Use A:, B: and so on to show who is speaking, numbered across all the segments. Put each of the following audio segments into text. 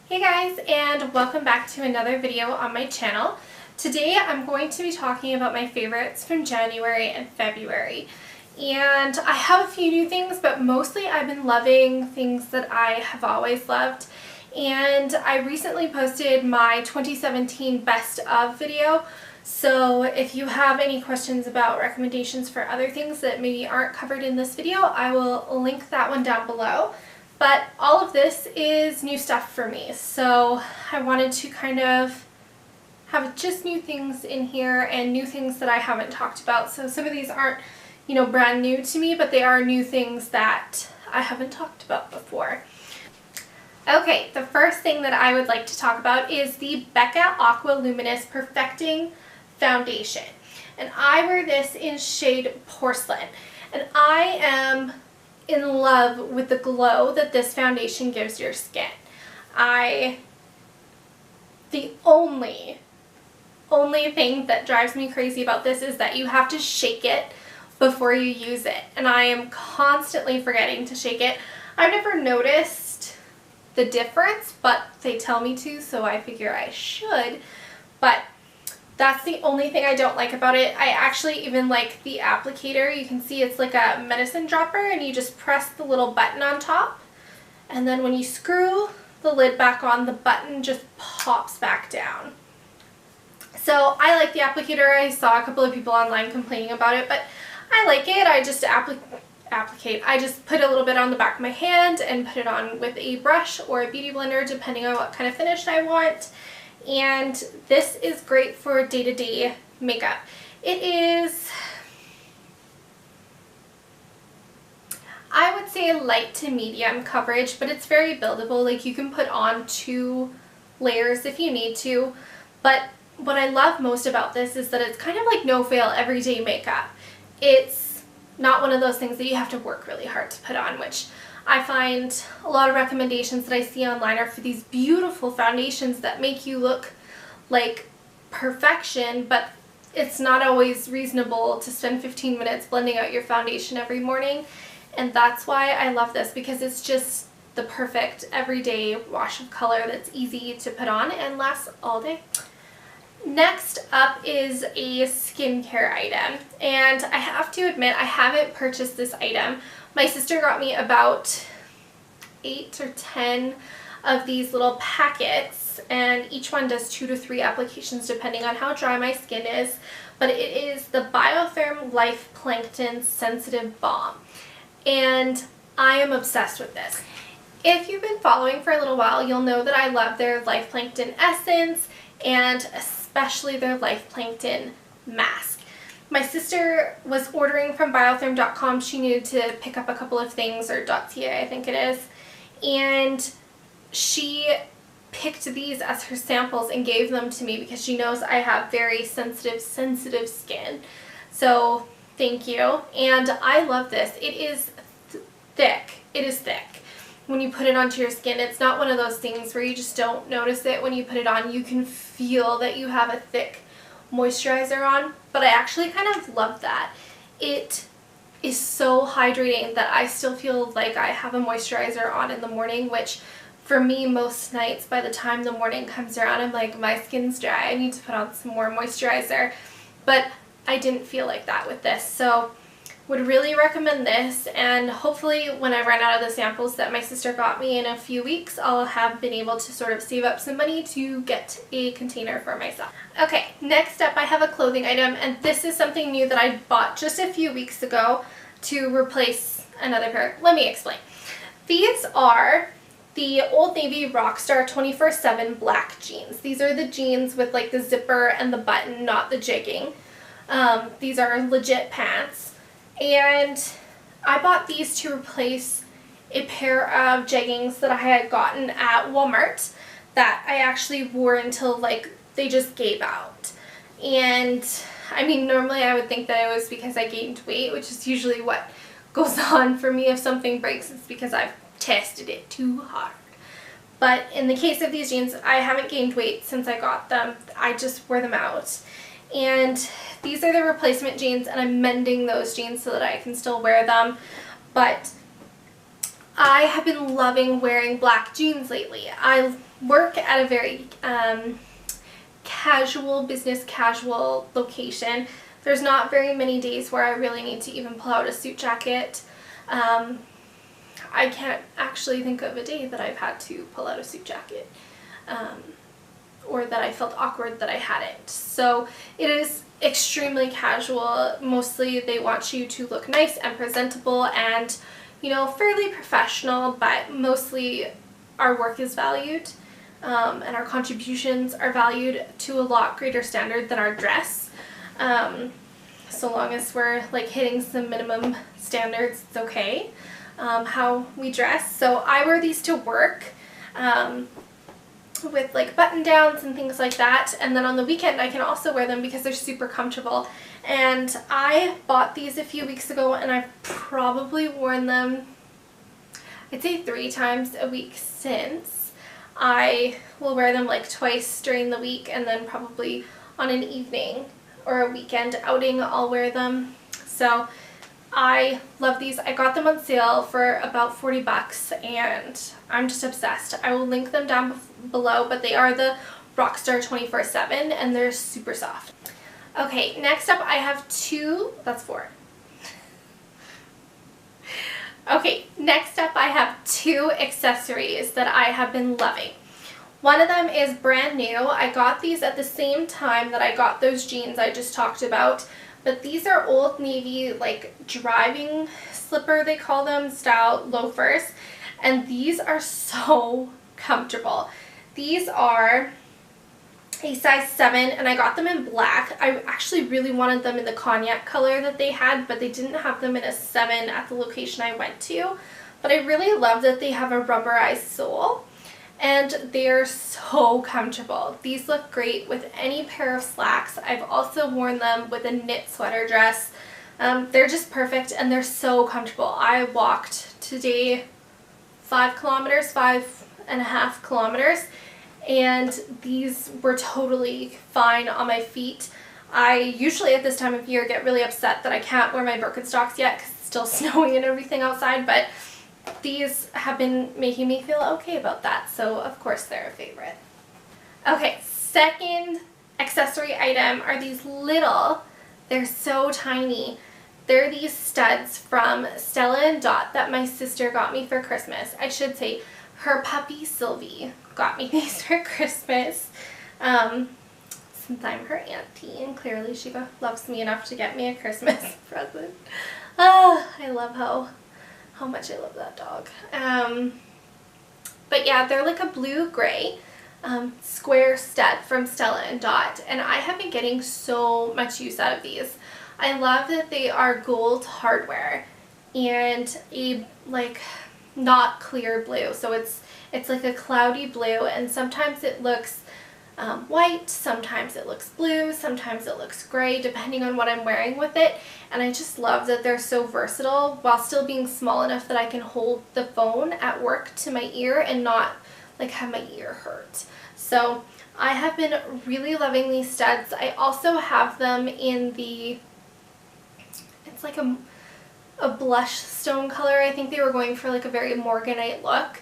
A: Hey guys, and welcome back to another video on my channel. Today I'm going to be talking about my favorites from January and February. And I have a few new things, but mostly I've been loving things that I have always loved. And I recently posted my 2017 best of video. So if you have any questions about recommendations for other things that maybe aren't covered in this video, I will link that one down below. But all of this is new stuff for me, so I wanted to kind of have just new things in here and new things that I haven't talked about. So some of these aren't, brand new to me, but they are new things that I haven't talked about before. Okay, the first thing that I would like to talk about is the Becca Aqua Luminous Perfecting Foundation. And I wear this in shade Porcelain. And I am in love with the glow that this foundation gives your skin. The only thing that drives me crazy about this is that you have to shake it before you use it, and I am constantly forgetting to shake it. I've never noticed the difference, but they tell me to, so I figure I should. But that's the only thing I don't like about it. I actually even like the applicator. You can see it's like a medicine dropper, and you just press the little button on top, and then when you screw the lid back on, the button just pops back down. So I like the applicator. I saw a couple of people online complaining about it, but I like it. I just I just put a little bit on the back of my hand and put it on with a brush or a beauty blender, depending on what kind of finish I want. And this is great for day-to-day makeup. It is, I would say, a light to medium coverage, but it's very buildable. Like, you can put on 2 layers if you need to. But what I love most about this is that it's kind of like no-fail everyday makeup. It's not one of those things that you have to work really hard to put on, which I find a lot of recommendations that I see online are for these beautiful foundations that make you look like perfection, but it's not always reasonable to spend 15 minutes blending out your foundation every morning. And that's why I love this, because it's just the perfect everyday wash of color that's easy to put on and lasts all day. Next up is a skincare item, and I have to admit I haven't purchased this item. My sister got me about 8 or 10 of these little packets, and each one does 2 to 3 applications depending on how dry my skin is. But it is the Biotherm Life Plankton Sensitive Balm, and I am obsessed with this. If you've been following for a little while, you'll know that I love their Life Plankton Essence and especially their Life Plankton Mask. My sister was ordering from biotherm.com. She needed to pick up a couple of things, or .ca I think it is, and she picked these as her samples and gave them to me because she knows I have very sensitive skin. So thank you. And I love this. It is thick. It is thick. When you put it onto your skin, it's not one of those things where you just don't notice it when you put it on. You can feel that you have a thick moisturizer on, but I actually kind of love that. It is so hydrating that I still feel like I have a moisturizer on in the morning, which for me most nights, by the time the morning comes around, I'm like, my skin's dry, I need to put on some more moisturizer. But I didn't feel like that with this, so would really recommend this. And hopefully when I run out of the samples that my sister got me in a few weeks, I'll have been able to sort of save up some money to get a container for myself. Okay, next up I have a clothing item, and this is something new that I bought just a few weeks ago to replace another pair. Let me explain. These are the Old Navy Rockstar 24/7 black jeans. These are the jeans with like the zipper and the button, not the jigging. These are legit pants. And I bought these to replace a pair of jeggings that I had gotten at Walmart that I actually wore until like they just gave out. And I mean, normally I would think that it was because I gained weight, which is usually what goes on for me if something breaks. It's because I've tested it too hard. But in the case of these jeans, I haven't gained weight since I got them. I just wore them out. And these are the replacement jeans, and I'm mending those jeans so that I can still wear them. But I have been loving wearing black jeans lately. I work at a very casual, business casual location. There's not very many days where I really need to even pull out a suit jacket. I can't actually think of a day that I've had to pull out a suit jacket or that I felt awkward that I hadn't. So it is extremely casual. Mostly they want you to look nice and presentable and, you know, fairly professional, but mostly our work is valued and our contributions are valued to a lot greater standard than our dress. So long as we're like hitting some minimum standards, it's okay how we dress. So I wear these to work with like button downs and things like that, and then on the weekend I can also wear them because they're super comfortable. And I bought these a few weeks ago and I've probably worn them, I'd say 3 times a week since. I will wear them like twice during the week, and then probably on an evening or a weekend outing I'll wear them. So I love these. I got them on sale for about 40 bucks and I'm just obsessed. I will link them down below, but they are the Rockstar 24/7 and they're super soft. Okay, next up I have 2, that's 4. Okay, next up I have 2 accessories that I have been loving. One of them is brand new. I got these at the same time that I got those jeans I just talked about, but these are Old Navy like driving slipper, they call them, style loafers, and these are so comfortable. These are a size 7 and I got them in black. I actually really wanted them in the cognac color that they had, but they didn't have them in a 7 at the location I went to. But I really love that they have a rubberized sole and they're so comfortable. These look great with any pair of slacks. I've also worn them with a knit sweater dress. They're just perfect and they're so comfortable. I walked today 5.5 kilometers, and these were totally fine on my feet. I usually at this time of year get really upset that I can't wear my Birkenstocks yet because it's still snowing and everything outside, but these have been making me feel okay about that, so of course they're a favorite. Okay, second accessory item are these little, they're so tiny. They're these studs from Stella & Dot that my sister got me for Christmas. I should say her puppy Sylvie got me these for Christmas. Since I'm her auntie and clearly she loves me enough to get me a Christmas present. Oh, I love how much I love that dog. But yeah, they're like a blue-gray square stud from Stella & Dot, and I have been getting so much use out of these. I love that they are gold hardware and a like not clear blue, so it's like a cloudy blue, and sometimes it looks white, sometimes it looks blue, sometimes it looks gray, depending on what I'm wearing with it. And I just love that they're so versatile while still being small enough that I can hold the phone at work to my ear and not like have my ear hurt. So I have been really loving these studs. I also have them in the, it's like a blush stone color. I think they were going for like a very Morganite look.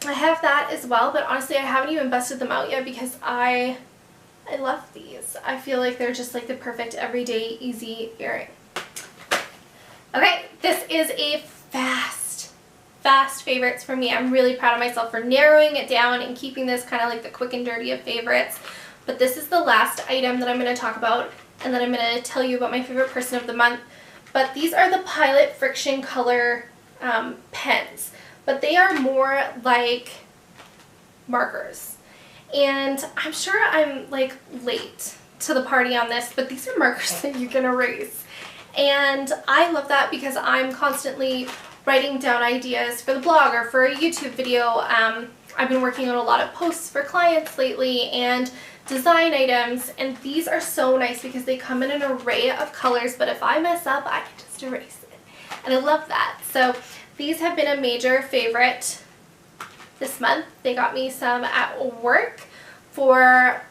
A: I have that as well, but honestly I haven't even busted them out yet because I love these. I feel like they're just like the perfect everyday easy earring. Okay, this is a fast favorites for me. I'm really proud of myself for narrowing it down and keeping this kind of like the quick and dirty of favorites. But this is the last item that I'm going to talk about, and then I'm going to tell you about my favorite person of the month. But these are the Pilot Friction Color pens. But they are more like markers. And I'm sure I'm like late to the party on this, but these are markers that you can erase. And I love that because I'm constantly writing down ideas for the blog or for a YouTube video. I've been working on a lot of posts for clients lately and design items, and these are so nice because they come in an array of colors, but if I mess up, I can just erase it. And I love that. So these have been a major favorite this month. They got me some at work for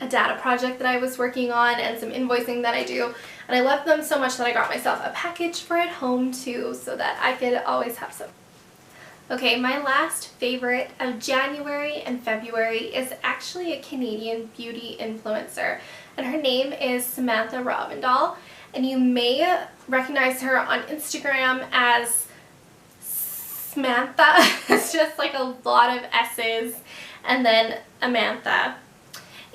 A: a data project that I was working on and some invoicing that I do. And I loved them so much that I got myself a package for at home too, so that I could always have some. Okay, my last favorite of January and February is actually a Canadian beauty influencer, and her name is Samantha Ravndal, and you may recognize her on Instagram as Samantha. It's just like a lot of S's and then Amantha.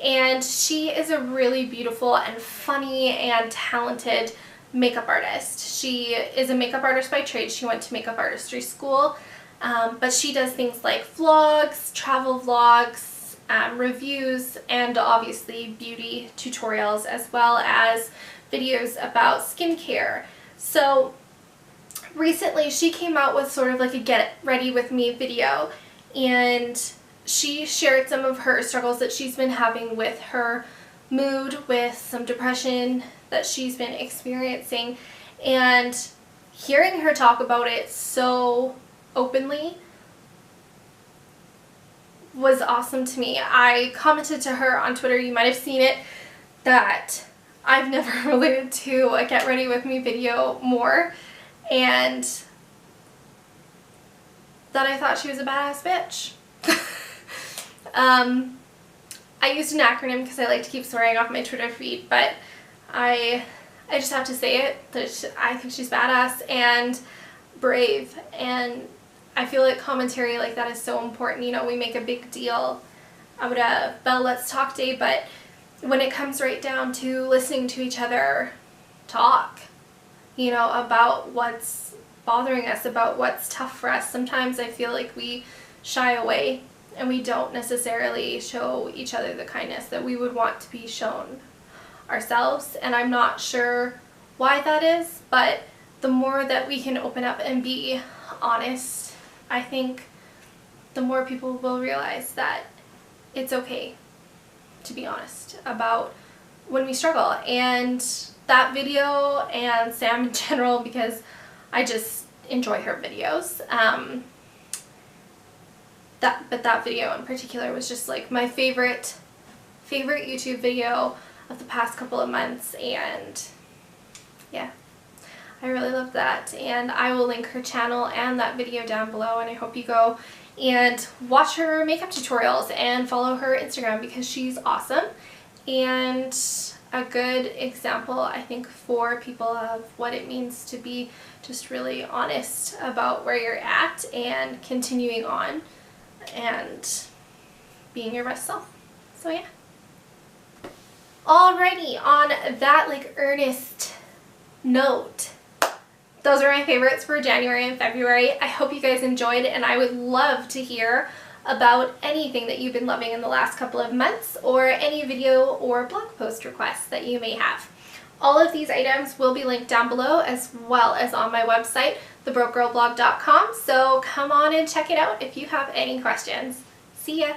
A: And she is a really beautiful and funny and talented makeup artist. She is a makeup artist by trade. She went to makeup artistry school, but she does things like vlogs, travel vlogs, reviews, and obviously beauty tutorials, as well as videos about skincare. So recently she came out with sort of like a get ready with me video, and she shared some of her struggles that she's been having with her mood, with some depression that she's been experiencing, and hearing her talk about it so openly was awesome to me. I commented to her on Twitter, you might have seen it, that I've never related to a get ready with me video more, and that I thought she was a badass bitch. I used an acronym because I like to keep swearing off my Twitter feed, but I just have to say it, that I think she's badass and brave, and I feel like commentary like that is so important. You know, we make a big deal out of Belle Let's Talk Day, but when it comes right down to listening to each other talk, you know, about what's bothering us, about what's tough for us, sometimes I feel like we shy away and we don't necessarily show each other the kindness that we would want to be shown ourselves. And I'm not sure why that is, but the more that we can open up and be honest, I think the more people will realize that it's okay to be honest about when we struggle. And that video, and Sam in general, because I just enjoy her videos, but that video in particular was just like my favorite YouTube video of the past couple of months, and yeah, I really love that. And I will link her channel and that video down below, and I hope you go and watch her makeup tutorials and follow her Instagram because she's awesome and a good example, I think, for people of what it means to be just really honest about where you're at and continuing on and being your best self. So yeah. Alrighty, on that like earnest note, those are my favorites for January and February. I hope you guys enjoyed, and I would love to hear about anything that you've been loving in the last couple of months, or any video or blog post requests that you may have. All of these items will be linked down below, as well as on my website, thebrokeGirlblog.com, so come on and check it out if you have any questions. See ya!